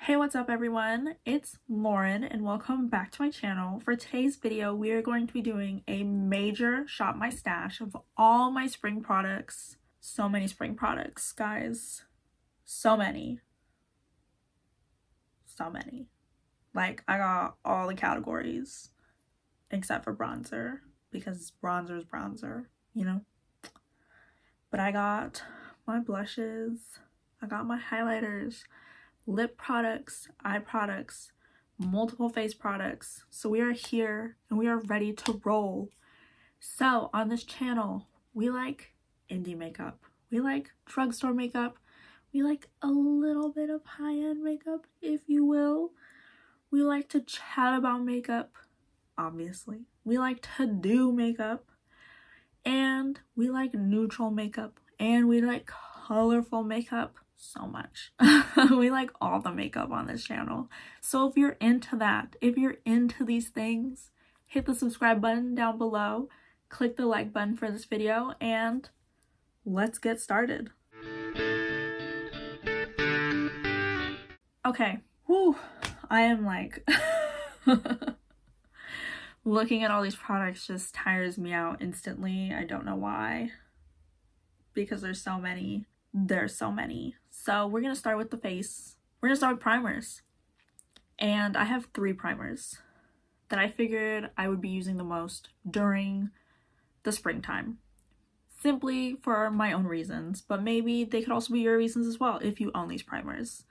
Hey, what's up everyone? It's Lauren and welcome back to my channel. For today's video, we are going to be doing a major shop my stash of all my spring products. So many spring products, guys. So many. Like, I got all the categories except for bronzer because bronzer is bronzer, you know? But I got my blushes, I got my highlighters, lip products, eye products, multiple face products. So we are here and we are ready to roll. So on this channel, we like indie makeup, we like drugstore makeup, we like a little bit of high-end makeup, if you will. We like to chat about makeup, obviously. We like to do makeup, and we like neutral makeup, and we like colorful makeup. So much. We like all the makeup on this channel. So if you're into that, if you're into these things, hit the subscribe button down below, click the like button for this video, and let's get started. Okay, whew, I am like looking at all these products just tires me out instantly. I don't know why, because there's so many. So we're gonna start with the face. We're gonna start with primers, and I have 3 primers that I figured I would be using the most during the springtime, simply for my own reasons, but maybe they could also be your reasons as well if you own these primers.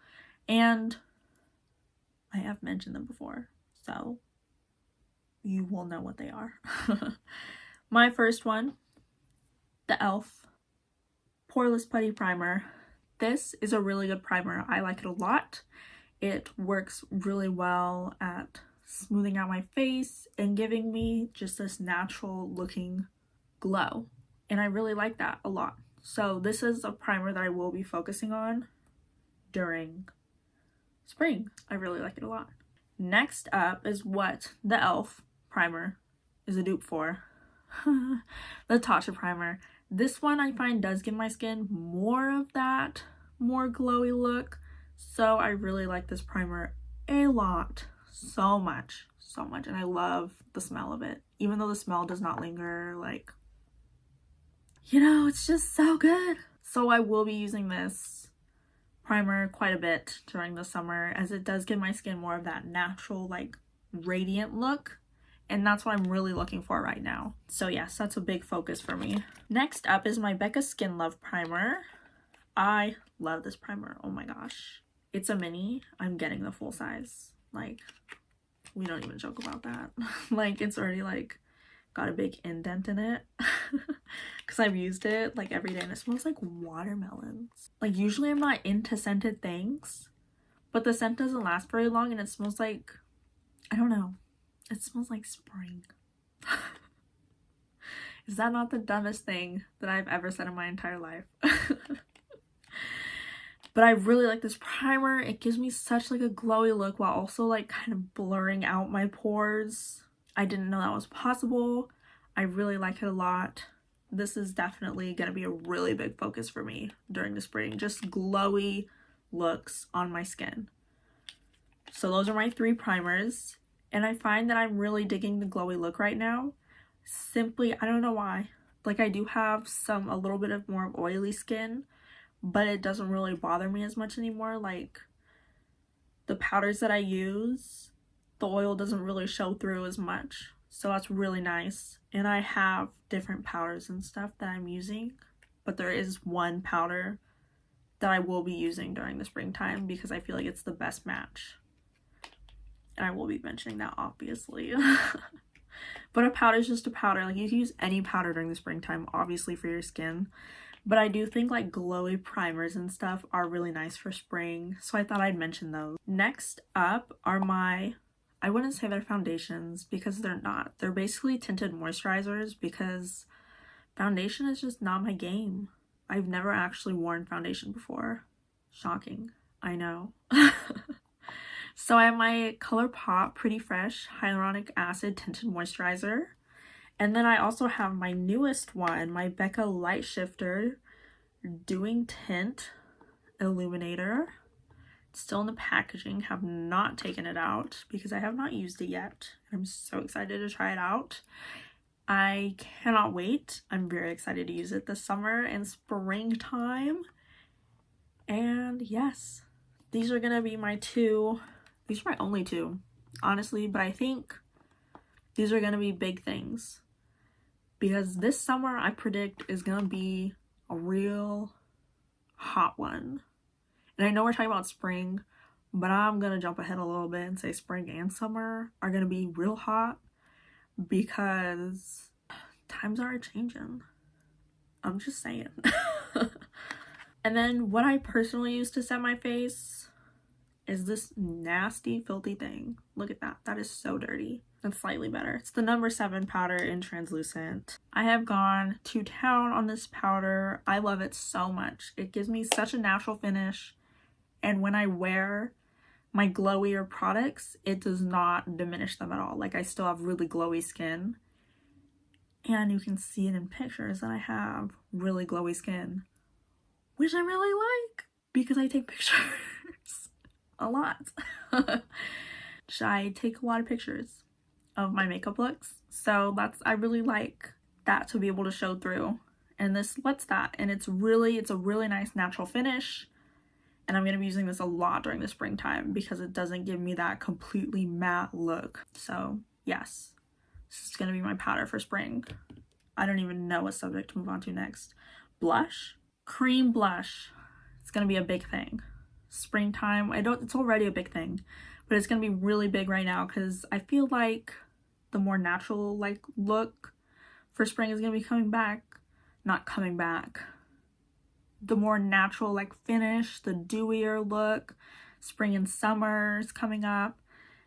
And I have mentioned them before, so you will know what they are. My first one, the e.l.f. Poreless Putty Primer. This is a really good primer. I like it a lot. It works really well at smoothing out my face and giving me just this natural looking glow. And I really like that a lot. So this is a primer that I will be focusing on during spring. I really like it a lot. Next up is what the e.l.f. primer is a dupe for. The Tatcha primer. This one I find does give my skin more of that more glowy look, so I really like this primer a lot. So much, and I love the smell of it, even though the smell does not linger. Like, you know, it's just so good. So I will be using this primer quite a bit during the summer, as it does give my skin more of that natural, like, radiant look. And that's what I'm really looking for right now. So yes, that's a big focus for me. Next up is my Becca Skin Love Primer. I love this primer. Oh my gosh. It's a mini. I'm getting the full size. Like, we don't even joke about that. Like, it's already like got a big indent in it. Because I've used it like every day and it smells like watermelons. Like, usually I'm not into scented things, but the scent doesn't last very long and it smells like, I don't know. It smells like spring. Is that not the dumbest thing that I've ever said in my entire life? But I really like this primer. It gives me such like a glowy look while also like kind of blurring out my pores. I didn't know that was possible. I really like it a lot. This is definitely gonna be a really big focus for me during the spring. Just glowy looks on my skin. So those are my 3 primers. And I find that I'm really digging the glowy look right now. Simply, I don't know why. Like, I do have a little bit of more oily skin, but it doesn't really bother me as much anymore. Like, the powders that I use, the oil doesn't really show through as much. So that's really nice. And I have different powders and stuff that I'm using, but there is one powder that I will be using during the springtime because I feel like it's the best match. And I will be mentioning that, obviously. But a powder is just a powder. Like, you can use any powder during the springtime, obviously, for your skin. But I do think like glowy primers and stuff are really nice for spring, so I thought I'd mention those. Next up are my, I wouldn't say they're foundations because they're not. They're basically tinted moisturizers because foundation is just not my game. I've never actually worn foundation before. Shocking, I know. So I have my Colourpop Pretty Fresh Hyaluronic Acid Tinted Moisturizer. And then I also have my newest one, my Becca Light Shifter Doing Tint Illuminator. Still in the packaging, have not taken it out because I have not used it yet. I'm so excited to try it out. I cannot wait. I'm very excited to use it this summer and springtime. And yes, these are gonna be my two. These are my only two, honestly, but I think these are gonna be big things because this summer I predict is gonna be a real hot one. And I know we're talking about spring, but I'm gonna jump ahead a little bit and say spring and summer are gonna be real hot because times are changing. I'm just saying. And then what I personally use to set my face is this nasty, filthy thing. Look at that. That is so dirty. That's slightly better. It's the number 7 powder in translucent. I have gone to town on this powder. I love it so much. It gives me such a natural finish. And when I wear my glowier products, it does not diminish them at all. Like, I still have really glowy skin. And you can see it in pictures that I have really glowy skin, which I really like because I take pictures a lot. I take a lot of pictures of my makeup looks. So I really like that to be able to show through. And this lets that. And it's a really nice natural finish. And I'm going to be using this a lot during the springtime because it doesn't give me that completely matte look. So yes, this is going to be my powder for spring. I don't even know what subject to move on to next. Blush. Cream blush. It's going to be a big thing. Springtime, it's already a big thing, but it's going to be really big right now because I feel like the more natural like look for spring is going to be coming back. Not coming back. The more natural like finish, the dewier look. Spring and summer is coming up,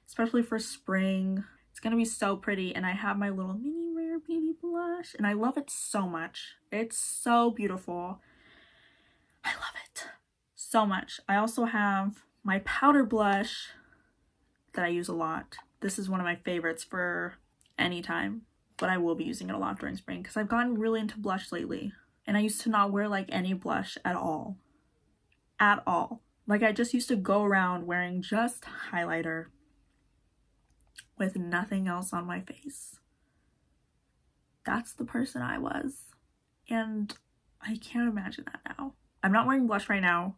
especially for spring. It's gonna be so pretty. And I have my little mini Rare Beauty blush and I love it so much. It's so beautiful. I love it so much. I also have my powder blush that I use a lot. This is one of my favorites for any time, but I will be using it a lot during spring because I've gotten really into blush lately. And I used to not wear like any blush at all. At all. Like, I just used to go around wearing just highlighter with nothing else on my face. That's the person I was. And I can't imagine that now. I'm not wearing blush right now.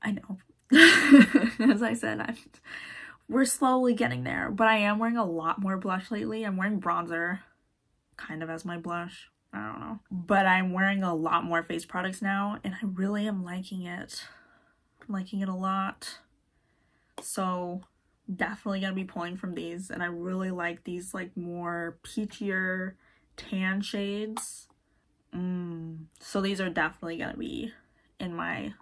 I know. As I said, we're slowly getting there. But I am wearing a lot more blush lately. I'm wearing bronzer kind of as my blush. I don't know. But I'm wearing a lot more face products now, and I really am liking it. I'm liking it a lot. So definitely gonna be pulling from these, and I really like these like more peachier tan shades. So these are definitely gonna be in my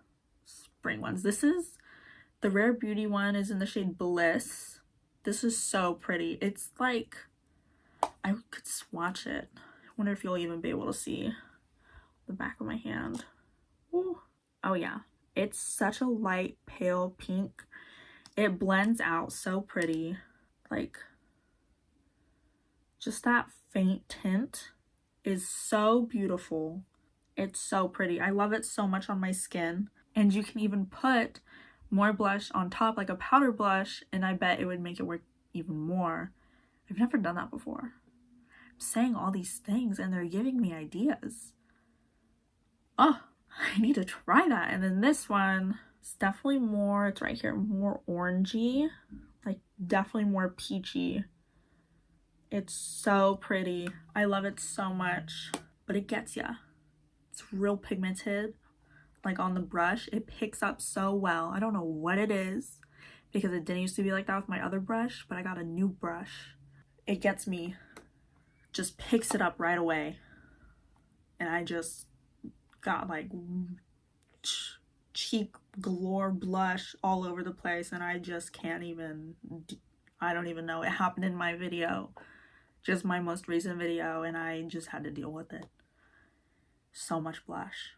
spring ones. This is the Rare Beauty one is in the shade Bliss. This is so pretty. It's like, I could swatch it. Wonder if you'll even be able to see the back of my hand. Ooh. Oh yeah, it's such a light pale pink. It blends out so pretty. Like, just that faint tint is so beautiful. It's so pretty. I love it so much on my skin. And you can even put more blush on top, like a powder blush, and I bet it would make it work even more. I've never done that before. Saying all these things and they're giving me ideas. Oh, I need to try that. And then this one is definitely more, it's right here, more orangey, like definitely more peachy. It's so pretty. I love it so much, but it gets ya. It's real pigmented, like on the brush. It picks up so well. I don't know what it is because it didn't used to be like that with my other brush, but I got a new brush. It gets me, just picks it up right away. And I just got like cheek galore blush all over the place, and I just can't even, I don't even know. It happened in my video, just my most recent video, and I just had to deal with it. So much blush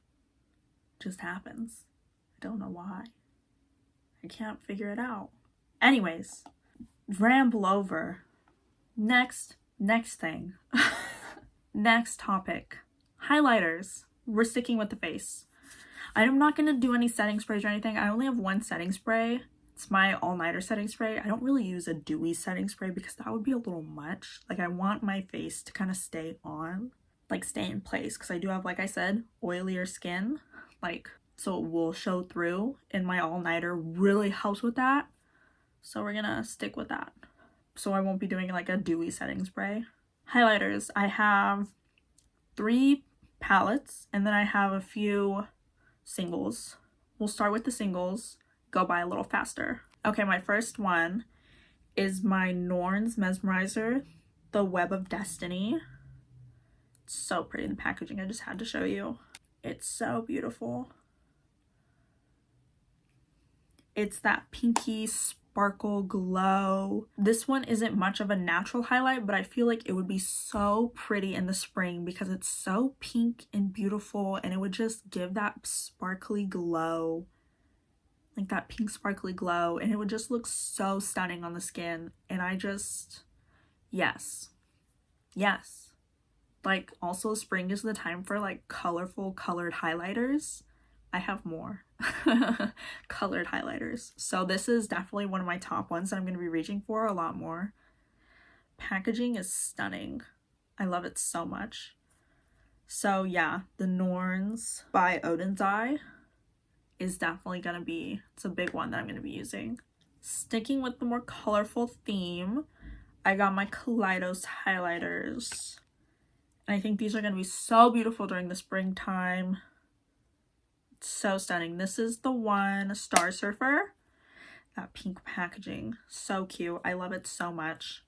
just happens. I don't know why. I can't figure it out. Anyways, ramble over. Next thing. Next topic. Highlighters. We're sticking with the face. I'm not going to do any setting sprays or anything. I only have one setting spray. It's my all-nighter setting spray. I don't really use a dewy setting spray because that would be a little much. Like, I want my face to kind of stay on, like stay in place, because I do have, like I said, oilier skin, like, so it will show through, and my all-nighter really helps with that. So we're gonna stick with that. So I won't be doing like a dewy setting spray. Highlighters, I have 3 palettes and then I have a few singles. We'll start with the singles, go by a little faster. Okay, my first one is my Norns Mesmerizer, the Web of Destiny. It's so pretty in the packaging, I just had to show you. It's so beautiful. It's that pinky sparkle glow. This one isn't much of a natural highlight, but I feel like it would be so pretty in the spring because it's so pink and beautiful, and it would just give that sparkly glow, like that pink sparkly glow, and it would just look so stunning on the skin. And I just, yes. Like, also spring is the time for like colorful colored highlighters. I have more colored highlighters. So this is definitely one of my top ones that I'm going to be reaching for a lot more. Packaging is stunning. I love it so much. So yeah, the Norns by Odin's Eye is definitely going to be, it's a big one that I'm going to be using. Sticking with the more colorful theme, I got my Collidos Highlighters. And I think these are going to be so beautiful during the springtime. So stunning. This is the one, Star Surfer. That pink packaging, so cute. I love it so much.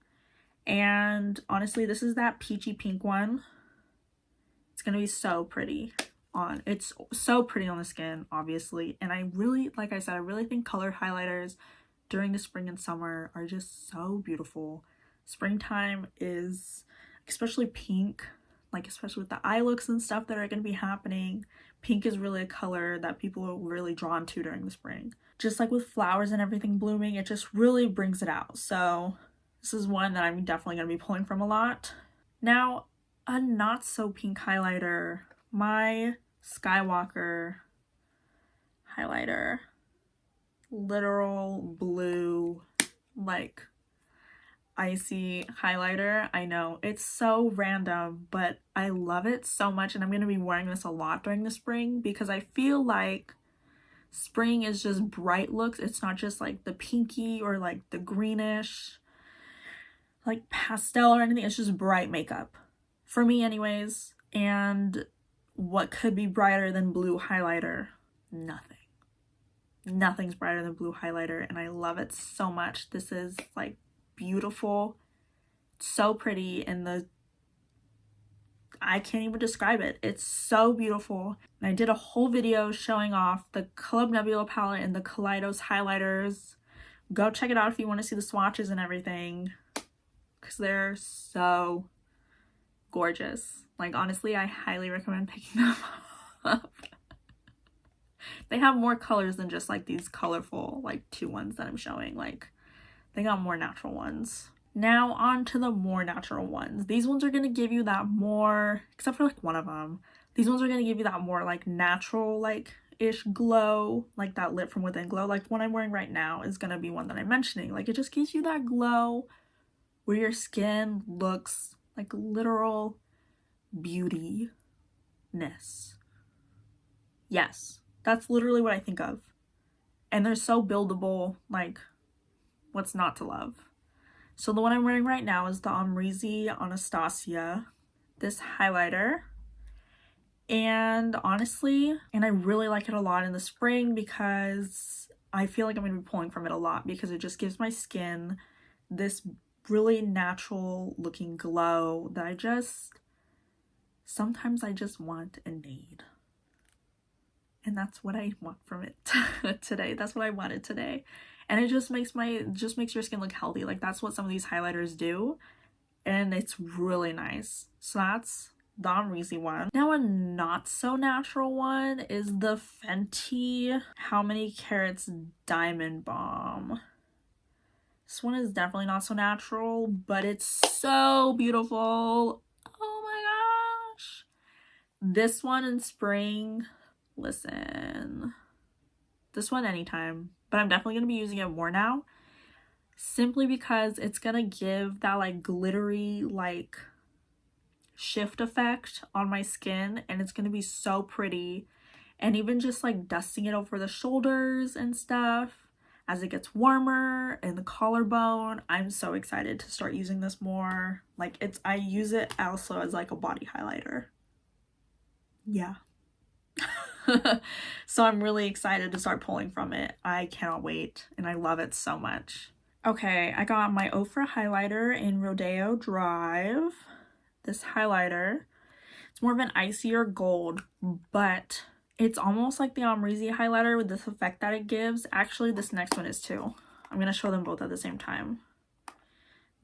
And honestly, this is that peachy pink one. It's gonna be so pretty on, it's so pretty on the skin, obviously. And I really, like I said, I really think colored highlighters during the spring and summer are just so beautiful. Springtime is, especially pink, like especially with the eye looks and stuff that are going to be happening, pink is really a color that people are really drawn to during the spring. Just like with flowers and everything blooming, it just really brings it out. So this is one that I'm definitely going to be pulling from a lot. Now, a not so pink highlighter, my Skywalker highlighter, literal blue, like icy highlighter. I know it's so random, but I love it so much, and I'm going to be wearing this a lot during the spring because I feel like spring is just bright looks. It's not just like the pinky or like the greenish like pastel or anything. It's just bright makeup for me anyways. And what could be brighter than blue highlighter? Nothing's brighter than blue highlighter, and I love it so much. This is like beautiful, so pretty, and I can't even describe it. It's so beautiful. And I did a whole video showing off the Club Nebula palette and the Collidos highlighters. Go check it out if you want to see the swatches and everything, because they're so gorgeous. Like, honestly, I highly recommend picking them up. They have more colors than just like these colorful like 2 ones that I'm showing. Like, they got more natural ones. Now on to the more natural ones. These ones are going to give you that more, except for like one of them, these ones are going to give you that more like natural like ish glow, like that lit from within glow. Like one I'm wearing right now is going to be one that I'm mentioning. Like, it just gives you that glow where your skin looks like literal beauty-ness. Yes, that's literally what I think of. And they're so buildable, like, what's not to love? So the one I'm wearing right now is the Amrezy Anastasia, this highlighter. And honestly, and I really like it a lot in the spring because I feel like I'm going to be pulling from it a lot because it just gives my skin this really natural looking glow that I just, sometimes I just want and need. And that's what I want from it today. That's what I wanted today. And it just makes your skin look healthy. Like, that's what some of these highlighters do. And it's really nice. So that's the Amrezy one. Now a not so natural one is the Fenty How Many Carats Diamond Balm. This one is definitely not so natural, but it's so beautiful. Oh my gosh. This one in spring Listen. This one anytime. But I'm definitely going to be using it more now. Simply because it's going to give that like glittery like shift effect on my skin. And it's going to be so pretty. And even just like dusting it over the shoulders and stuff as it gets warmer and the collarbone. I'm so excited to start using this more. Like I use it also as like a body highlighter. Yeah. So I'm really excited to start pulling from it. I cannot wait and I love it so much. Okay, I got my Ofra highlighter in Rodeo Drive. This highlighter, it's more of an icier gold, but it's almost like the Amrezy highlighter with this effect that it gives. Actually, this next one is too. I'm going to show them both at the same time.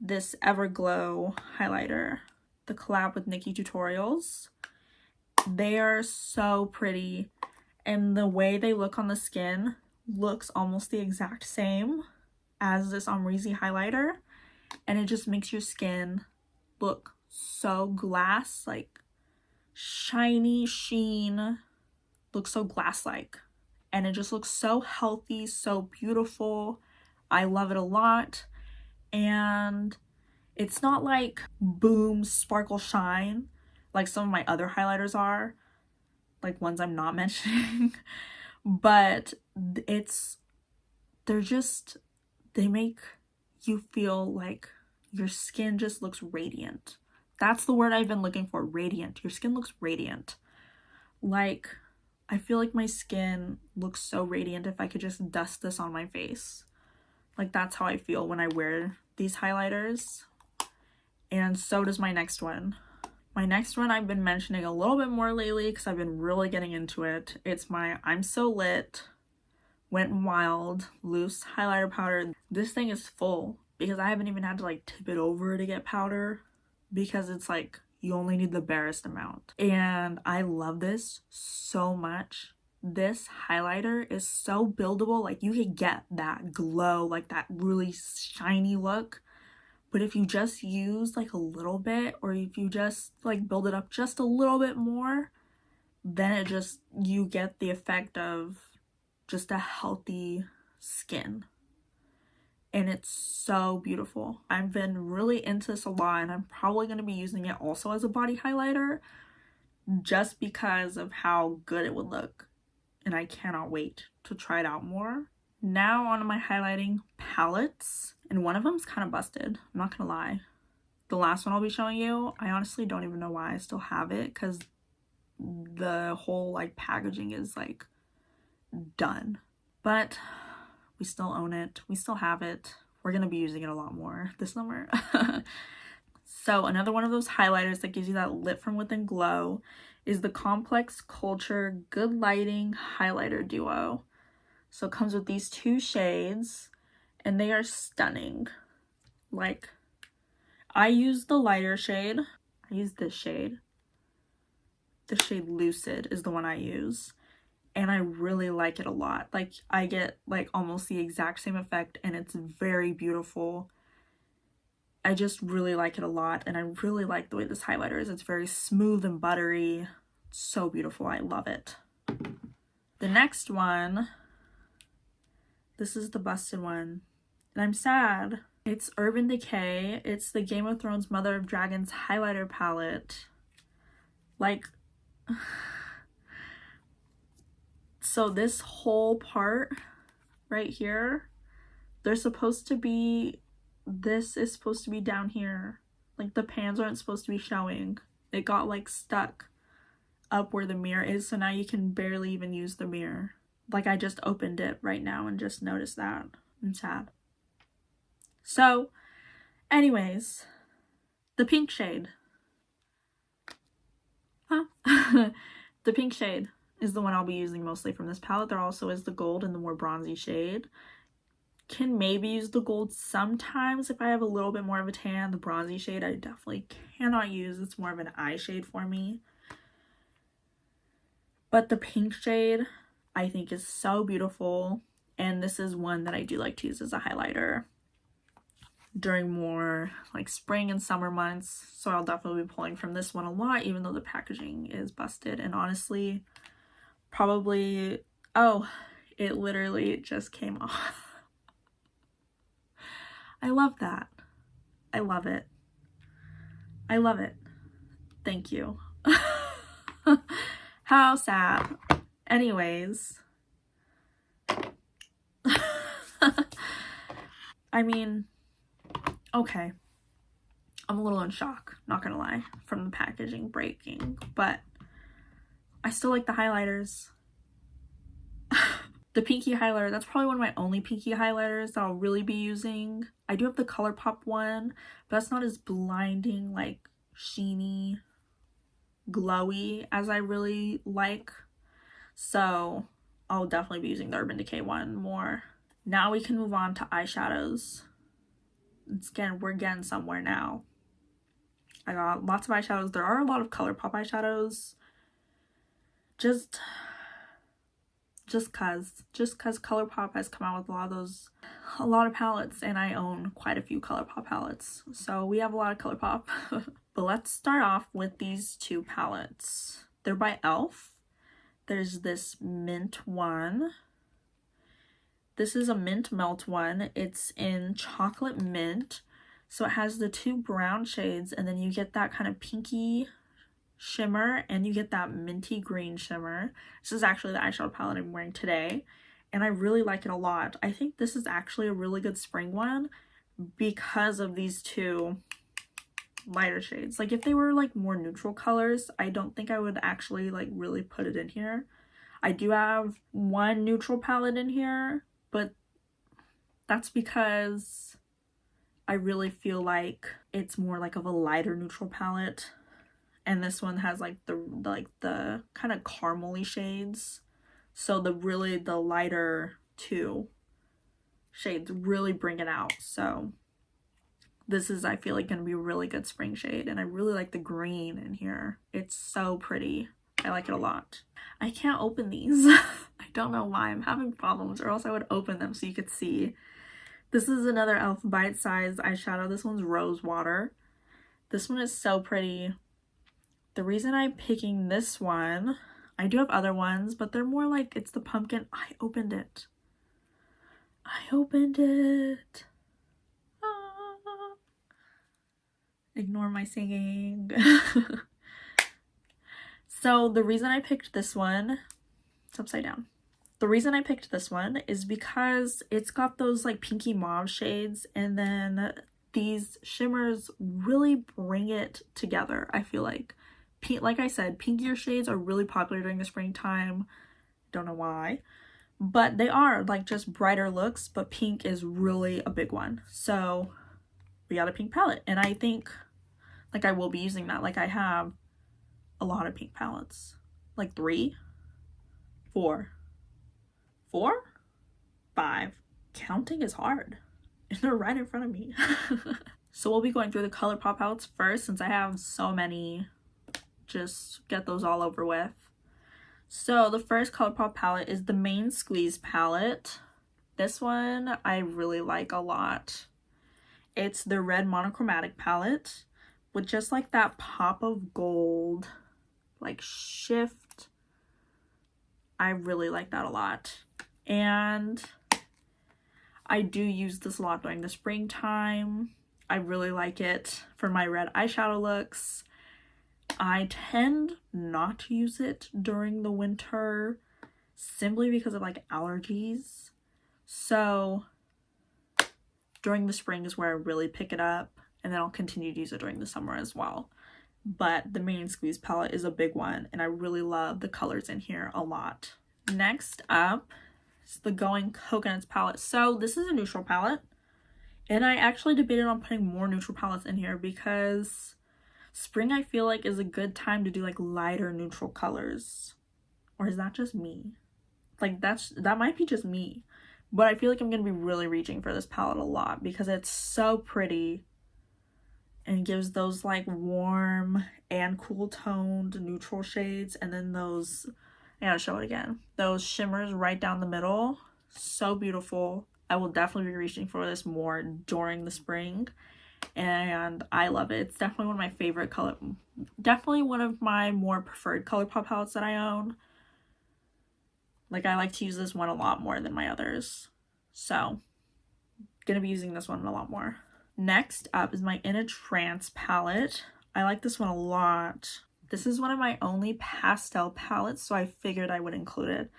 This Everglow highlighter, the collab with Nikki Tutorials. They are so pretty, and the way they look on the skin looks almost the exact same as this Amrezy highlighter, and it just makes your skin look so glass, like shiny sheen, looks so glass-like, and it just looks so healthy, so beautiful. I love it a lot, and it's not like boom sparkle shine like some of my other highlighters are, like ones I'm not mentioning, but they make you feel like your skin just looks radiant. That's the word I've been looking for, radiant. Your skin looks radiant. Like, I feel like my skin looks so radiant if I could just dust this on my face. Like, that's how I feel when I wear these highlighters. And so does my next one. My next one I've been mentioning a little bit more lately because I've been really getting into it. It's my I'm So Lit Wet n Wild loose highlighter powder. This thing is full because I haven't even had to like tip it over to get powder, because it's like you only need the barest amount. And I love this so much. This highlighter is so buildable. Like, you could get that glow, like that really shiny look. But if you just use like a little bit, or if you just like build it up just a little bit more, then you get the effect of just a healthy skin. And it's so beautiful. I've been really into this a lot, and I'm probably going to be using it also as a body highlighter just because of how good it would look. And I cannot wait to try it out more. Now on to my highlighting palettes, and one of them's kind of busted, I'm not gonna lie. The last one I'll be showing you, I honestly don't even know why I still have it, because the whole like packaging is like done. But we still own it, we still have it. We're gonna be using it a lot more this summer. So another one of those highlighters that gives you that lit from within glow is the Complex Culture Good Lighting Highlighter Duo. So it comes with these two shades, and they are stunning. Like, I use the lighter shade. I use this shade. The shade Lucid is the one I use. And I really like it a lot. Like, I get like almost the exact same effect, and it's very beautiful. I just really like it a lot, and I really like the way this highlighter is. It's very smooth and buttery. It's so beautiful. I love it. The next one, this is the busted one, and I'm sad. It's Urban Decay. It's the Game of Thrones Mother of Dragons highlighter palette. Like, so this whole part right here, this is supposed to be down here. Like, the pans aren't supposed to be showing. It got like stuck up where the mirror is, so now you can barely even use the mirror. Like, I just opened it right now and just noticed that. I'm sad. So, anyways, the pink shade. The pink shade is the one I'll be using mostly from this palette. There also is the gold and the more bronzy shade. Can maybe use the gold sometimes if I have a little bit more of a tan. The bronzy shade I definitely cannot use. It's more of an eye shade for me. But the pink shade I think is so beautiful, and this is one that I do like to use as a highlighter during more like spring and summer months. So I'll definitely be pulling from this one a lot, even though the packaging is busted. And honestly, Probably, oh, it literally just came off. I love that. I love it. I love it. Thank you. How sad. Anyways. I mean, okay. I'm a little in shock, not gonna lie, from the packaging breaking, but I still like the highlighters. The pinky highlighter, that's probably one of my only pinky highlighters that I'll really be using. I do have the Colourpop one, but that's not as blinding, like sheeny, glowy as I really like. So I'll definitely be using the Urban Decay one more. Now we can move on to eyeshadows. We're getting somewhere now. I got lots of eyeshadows. There are a lot of Colourpop eyeshadows. Just cause Colourpop has come out with a lot of palettes, and I own quite a few Colourpop palettes. So we have a lot of Colourpop. But let's start off with these two palettes. They're by e.l.f. There's this mint one. This is a mint melt one. It's in chocolate mint. So it has the two brown shades, and then you get that kind of pinky shimmer, and you get that minty green shimmer. This is actually the eyeshadow palette I'm wearing today, and I really like it a lot. I think this is actually a really good spring one because of these two lighter shades. Like if they were like more neutral colors, I don't think I would actually like really put it in here. I do have one neutral palette in here, but that's because I really feel like it's more like of a lighter neutral palette. And this one has like the kind of caramely shades. So the lighter two shades really bring it out. So this is, I feel like, gonna be a really good spring shade. And I really like the green in here. It's so pretty. I like it a lot. I can't open these. I don't know why. I'm having problems, or else I would open them so you could see. This is another e.l.f. bite-sized eyeshadow. This one's Rose Water. This one is so pretty. The reason I'm picking this one, I do have other ones, but they're more like, it's the pumpkin. I opened it. Ah. Ignore my singing. So the reason I picked this one, it's upside down. The reason I picked this one is because it's got those like pinky mauve shades, and then these shimmers really bring it together, I feel like. Like I said, pinkier shades are really popular during the springtime. Don't know why. But they are like just brighter looks, but pink is really a big one. So we got a pink palette, and I think like I will be using that. Like I have a lot of pink palettes. Like 3, 4, 5. Counting is hard. And they're right in front of me. So we'll be going through the Colourpop palettes first, since I have so many. Just get those all over with. So the first Colourpop palette is the Main Squeeze palette. This one I really like a lot. It's the red monochromatic palette with just like that pop of gold, like shift. I really like that a lot. And I do use this a lot during the springtime. I really like it for my red eyeshadow looks. I tend not to use it during the winter simply because of like allergies. So during the spring is where I really pick it up, and then I'll continue to use it during the summer as well. But the Main Squeeze palette is a big one, and I really love the colors in here a lot. Next up is the Going Coconuts palette. So this is a neutral palette, and I actually debated on putting more neutral palettes in here because spring, I feel like, is a good time to do like lighter neutral colors. Or is that just me? Like that might be just me. But I feel like I'm going to be really reaching for this palette a lot because it's so pretty and gives those like warm and cool toned neutral shades, and then those, I gotta show it again, those shimmers right down the middle. So beautiful. I will definitely be reaching for this more during the spring, and I love it. It's definitely one of my favorite definitely one of my more preferred Colourpop palettes that I own. Like, I like to use this one a lot more than my others. So, gonna be using this one a lot more. Next up is my In a Trance palette. I like this one a lot. This is one of my only pastel palettes, so I figured I would include it.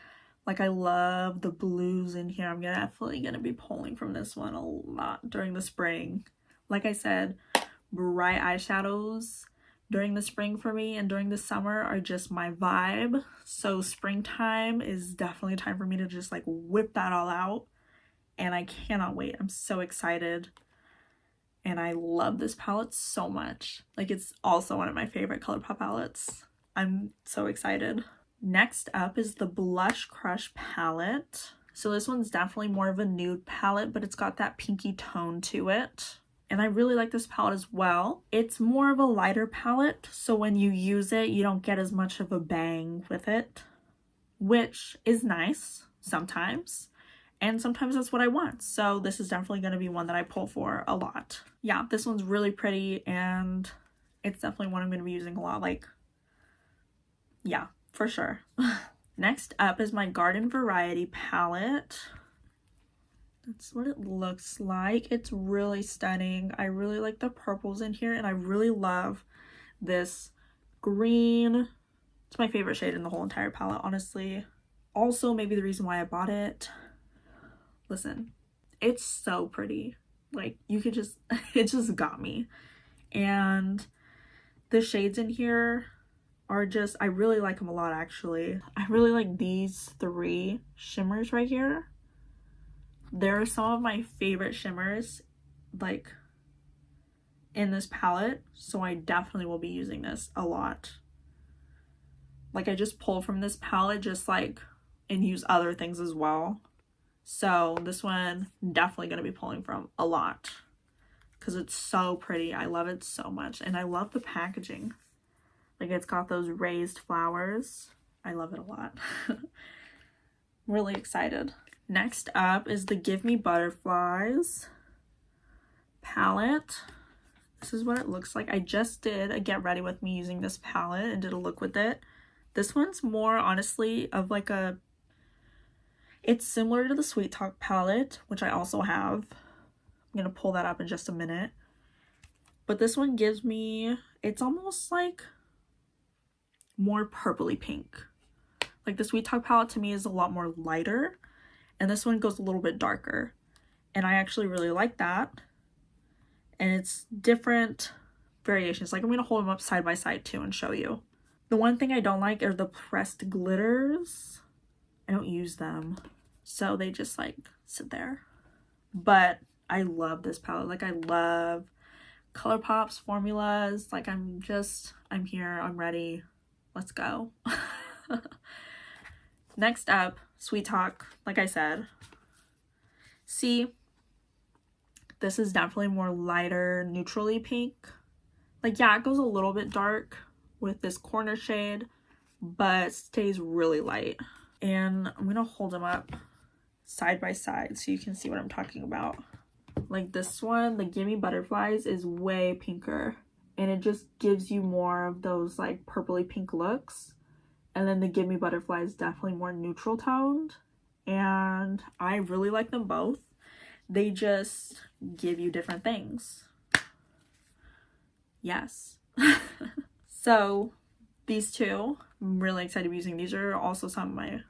Like, I love the blues in here. I'm definitely gonna be pulling from this one a lot during the spring. Like I said, bright eyeshadows during the spring for me and during the summer are just my vibe. So springtime is definitely a time for me to just like whip that all out. And I cannot wait. I'm so excited. And I love this palette so much. Like, it's also one of my favorite Colourpop palettes. I'm so excited. Next up is the Blush Crush palette. So this one's definitely more of a nude palette, but it's got that pinky tone to it. And I really like this palette as well. It's more of a lighter palette, so when you use it, you don't get as much of a bang with it, which is nice sometimes. And sometimes that's what I want. So this is definitely going to be one that I pull for a lot. Yeah, this one's really pretty and it's definitely one I'm going to be using a lot. Like, yeah, for sure. Next up is my Garden Variety palette. That's what it looks like. It's really stunning. I really like the purples in here and I really love this green. It's my favorite shade in the whole entire palette, honestly. Also, maybe the reason why I bought it. Listen, it's so pretty. Like, you could just, it just got me. And the shades in here are just, I really like them a lot, actually. I really like these three shimmers right here. They're some of my favorite shimmers, like, in this palette. So I definitely will be using this a lot. Like, I just pull from this palette just like, and use other things as well. So this one definitely going to be pulling from a lot because it's so pretty. I love it so much. And I love the packaging. Like, it's got those raised flowers. I love it a lot. Really excited. Next up is the Give Me Butterflies palette. This is what it looks like. I just did a get ready with me using this palette and did a look with it. This one's more honestly of like a, it's similar to the Sweet Talk palette, which I also have. I'm gonna pull that up in just a minute. But this one gives me, it's almost like more purpley pink. Like, the Sweet Talk palette to me is a lot more lighter, and this one goes a little bit darker. And I actually really like that. And it's different variations. Like, I'm gonna hold them up side by side too and show you. The one thing I don't like are the pressed glitters. I don't use them, so they just like sit there. But I love this palette. Like, I love Colourpop's formulas. Like, I'm here, I'm ready, let's go. Next up, Sweet Talk. Like I said, see, this is definitely more lighter, neutrally pink. Like, yeah, it goes a little bit dark with this corner shade, but stays really light. And I'm gonna hold them up side by side so you can see what I'm talking about. Like, this one, the Gimme Butterflies, is way pinker, and it just gives you more of those like purpley pink looks. And then the Gimme Butterflies is definitely more neutral toned, and I really like them both. They just give you different things. Yes. So these two, I'm really excited to be using. These are also some of my,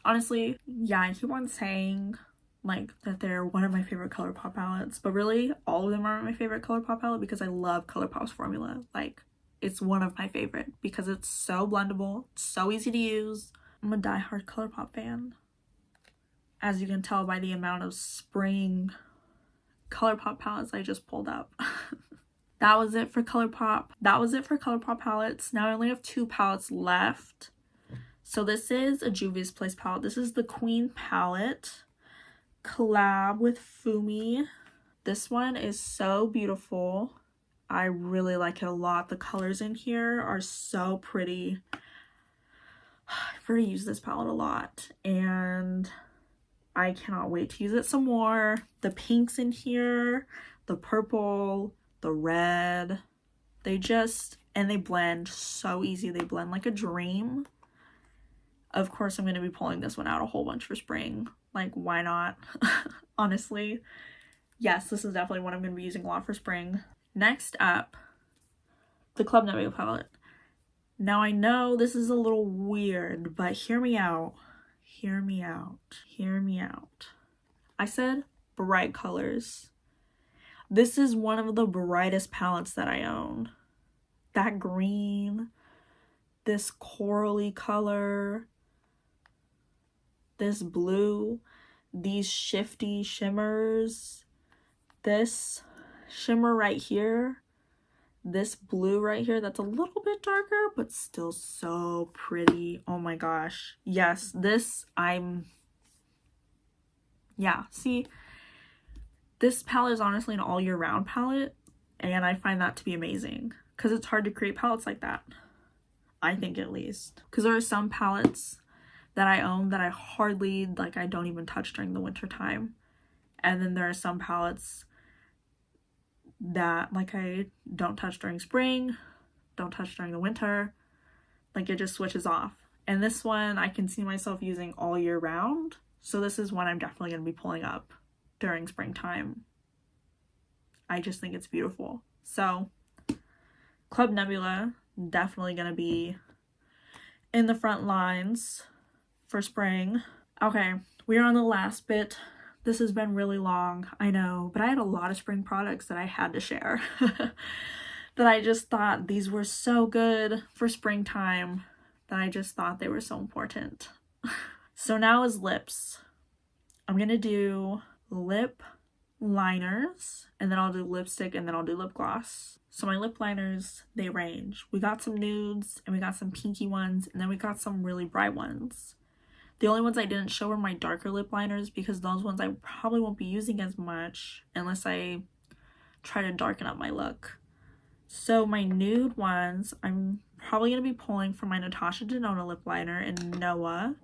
honestly, yeah, I keep on saying like that they're one of my favorite Colourpop palettes, but really all of them are my favorite Colourpop palette because I love Colourpop's formula. Like, it's one of my favorite because it's so blendable, it's so easy to use. I'm a diehard Colourpop fan, as you can tell by the amount of spring Colourpop palettes I just pulled up. That was it for Colourpop. That was it for Colourpop palettes. Now I only have 2 palettes left. So this is a Juvia's Place palette. This is the Queen palette, collab with Fumi. This one is so beautiful. I really like it a lot. The colors in here are so pretty. I've already used this palette a lot, and I cannot wait to use it some more. The pinks in here, the purple, the red, they just, and they blend so easy. They blend like a dream. Of course, I'm going to be pulling this one out a whole bunch for spring. Like, why not? Honestly. Yes, this is definitely what I'm going to be using a lot for spring. Next up, the Club Nebula palette. Now, I know this is a little weird, but hear me out. Hear me out. Hear me out. I said bright colors. This is one of the brightest palettes that I own. That green, this corally color, this blue, these shifty shimmers, this shimmer right here, this blue right here that's a little bit darker but still so pretty. Oh my gosh. Yes, this see, this palette is honestly an all year round palette, and I find that to be amazing because it's hard to create palettes like that. I think, at least, because there are some palettes that I own that I hardly, like, I don't even touch during the winter time, and then there are some palettes that, like, I don't touch during spring, don't touch during the winter, like, it just switches off. And this one I can see myself using all year round, so this is one I'm definitely going to be pulling up during springtime. I just think it's beautiful. So Club Nebula, definitely going to be in the front lines for spring. Okay, we're on the last bit. This has been really long, I know, but I had a lot of spring products that I had to share. That I just thought these were so good for springtime that I just thought they were so important. So now is lips. I'm going to do lip liners, and then I'll do lipstick, and then I'll do lip gloss. So my lip liners, they range. We got some nudes, and we got some pinky ones, and then we got some really bright ones. The only ones I didn't show were my darker lip liners, because those ones I probably won't be using as much unless I try to darken up my look. So my nude ones, I'm probably going to be pulling from my Natasha Denona lip liner in Noah.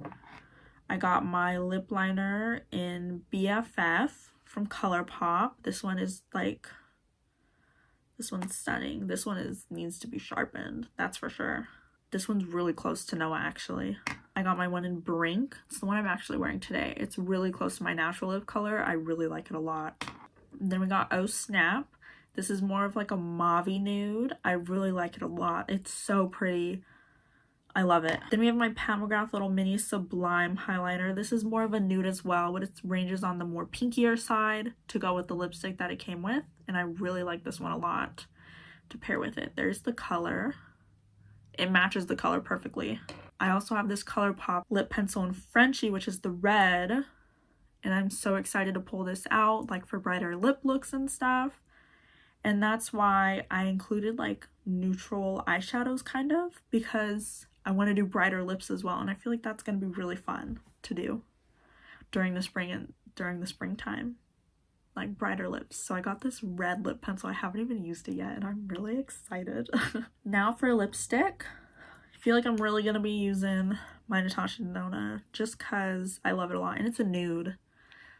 I got my lip liner in BFF from Colourpop. This one is like, this one's stunning. This one needs to be sharpened, that's for sure. This one's really close to Noah, actually. I got my one in Brink. It's the one I'm actually wearing today. It's really close to my natural lip color. I really like it a lot. And then we got Oh Snap. This is more of like a mauve-y nude. I really like it a lot. It's so pretty. I love it. Then we have my Pat McGrath little mini Sublime highlighter. This is more of a nude as well, but it ranges on the more pinkier side to go with the lipstick that it came with. And I really like this one a lot to pair with it. There's the color. It matches the color perfectly. I also have this Colourpop lip pencil in Frenchie, which is the red. And I'm so excited to pull this out, like for brighter lip looks and stuff. And that's why I included like neutral eyeshadows kind of, because I want to do brighter lips as well. And I feel like that's going to be really fun to do during the spring and during the springtime, like brighter lips. So I got this red lip pencil. I haven't even used it yet and I'm really excited. Now for lipstick, I feel like I'm really going to be using my Natasha Denona just because I love it a lot. And it's a nude.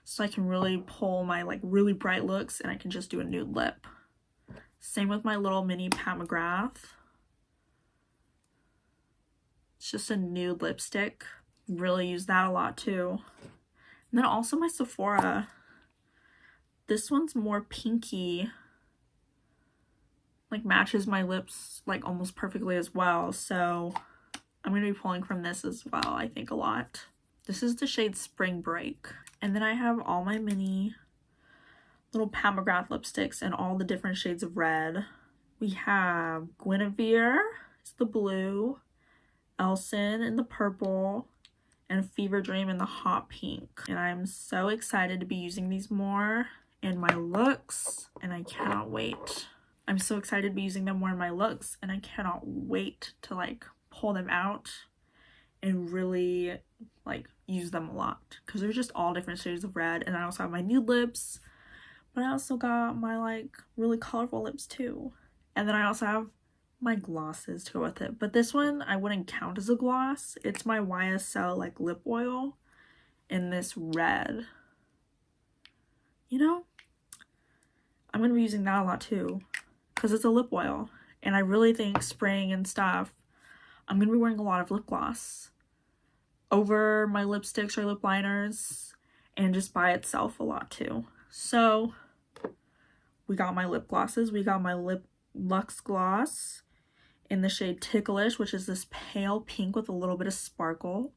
So I can really pull my like really bright looks and I can just do a nude lip. Same with my little mini Pat McGrath. It's just a nude lipstick. Really use that a lot too. And then also my Sephora. This one's more pinky. Like matches my lips like almost perfectly as well. So I'm going to be pulling from this as well, I think, a lot. This is the shade Spring Break. And then I have all my mini little Pat McGrath lipsticks in all the different shades of red. We have Guinevere, it's the blue, Elson in the purple, and Fever Dream in the hot pink. And I'm so excited to be using these more in my looks, and I cannot wait. I'm so excited to be using them more in my looks, and I cannot wait to like pull them out and really like use them a lot, because they're just all different shades of red. And I also have my nude lips, but I also got my like really colorful lips too. And then I also have my glosses to go with it. But this one I wouldn't count as a gloss. It's my YSL like lip oil in this red. You know, I'm going to be using that a lot too, because it's a lip oil. And I really think spring and stuff, I'm going to be wearing a lot of lip gloss. over my lipsticks or lip liners, and just by itself a lot too. So we got my lip glosses. We got my Luxe Gloss in the shade Ticklish, which is this pale pink with a little bit of sparkle.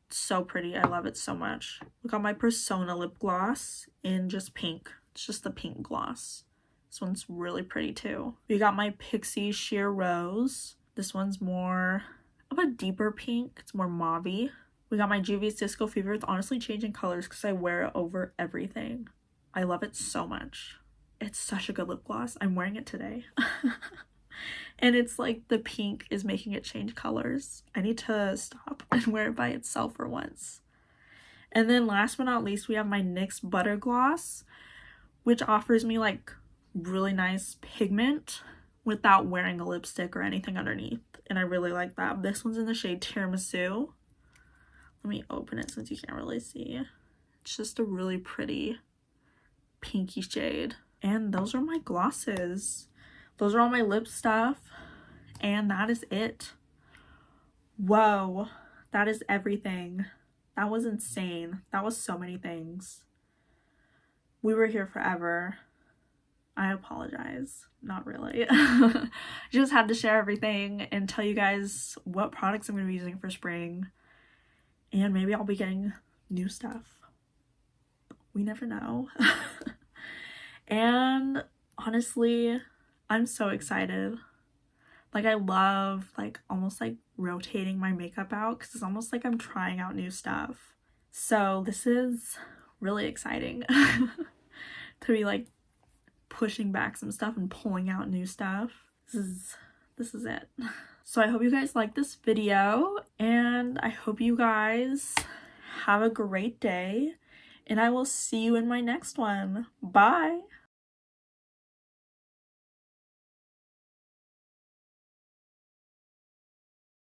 It's so pretty. I love it so much. We got my Persona lip gloss in just pink. It's just the pink gloss. This one's really pretty too. We got my Pixie Sheer Rose. This one's more of a deeper pink. It's more mauve-y. We got my Juvia Disco Fever. It's honestly changing colors because I wear it over everything. I love it so much. It's such a good lip gloss. I'm wearing it today. And it's like the pink is making it change colors. I need to stop and wear it by itself for once. And then last but not least, we have my NYX Butter Gloss, which offers me like really nice pigment without wearing a lipstick or anything underneath. And I really like that. This one's in the shade Tiramisu. Let me open it since you can't really see. It's just a really pretty pinky shade. And those are my glosses. Those are all my lip stuff. And that is it. Whoa. That is everything. That was insane. That was so many things. We were here forever. I apologize. Not really. Just had to share everything and tell you guys what products I'm going to be using for spring. And maybe I'll be getting new stuff. We never know. And honestly, I'm so excited. Like, I love like almost like rotating my makeup out because it's almost like I'm trying out new stuff. So this is really exciting to be like pushing back some stuff and pulling out new stuff. This is it. So I hope you guys like this video, and I hope you guys have a great day, and I will see you in my next one. Bye.